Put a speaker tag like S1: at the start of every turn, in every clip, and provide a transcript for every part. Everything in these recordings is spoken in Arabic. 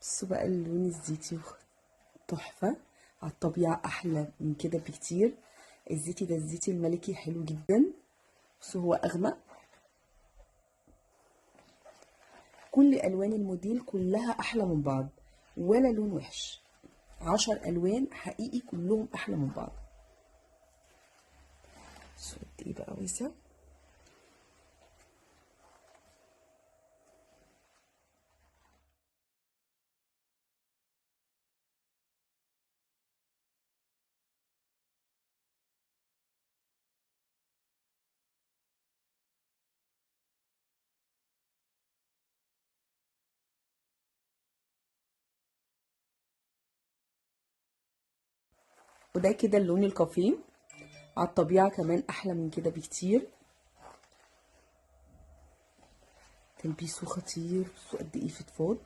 S1: بصوا بقى اللون الزيتي تحفة. على الطبيعة أحلى من كده بكتير. الزيتي ده الزيتي الملكي حلو جدا. بصوا هو أغمق. كل ألوان الموديل كلها أحلى من بعض، ولا لون وحش. 10 ألوان حقيقي كلهم أحلى من بعض. بصوا قد إيه بقى واسع. وده كده اللون الكافيه. على الطبيعة كمان أحلى من كده بكتير. تلبيسه خطير. بصوا قد إيه فضفاض.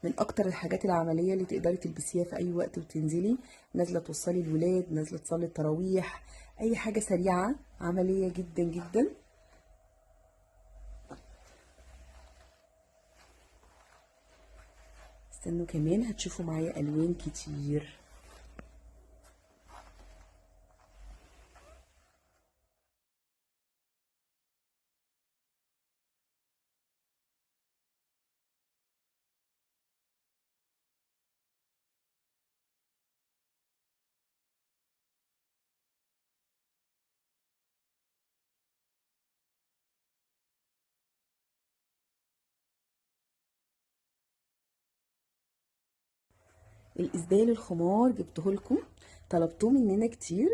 S1: من اكتر الحاجات العمليه اللي تقدري تلبسيها في اي وقت وتنزلي، نازله توصلي الولاد، نازله تصلي التراويح، اي حاجه سريعه عمليه جدا جدا. استنوا كمان هتشوفوا معايا الوان كتير. الاسدال الخمار جبته لكم، طلبتوه مننا كتير.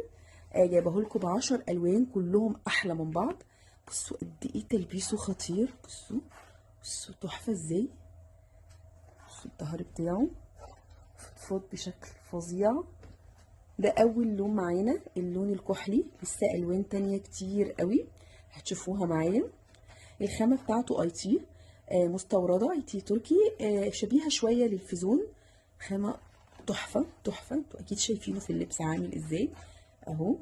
S1: جايبه لكم ب10 الوان كلهم احلى من بعض. بصوا قد ايه تلبيسه خطير. بصوا بصوا تحفه ازاي. بصوا الظهر بتاعه فضفاض بشكل فظيع. ده اول لون معانا، اللون الكحلي. لسه الوان تانية كتير قوي هتشوفوها معايا. الخامة بتاعته اي تي، مستوردة اي تي تركي، شبيهة شوية للفيزون. خامة تحفة تحفة. انتوا اكيد شايفينه في اللبس عامل ازاي اهو.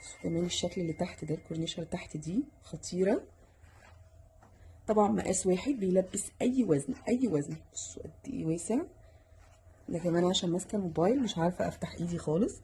S1: بصوا كمان الشكل اللي تحت ده، الكورنيشة اللي تحت دي خطيرة. طبعا مقاس واحد بيلبس اي وزن اي وزن. بصوا قد ايه واسع. ده كمان عشان ماسكة الموبايل مش عارفة افتح ايدي خالص.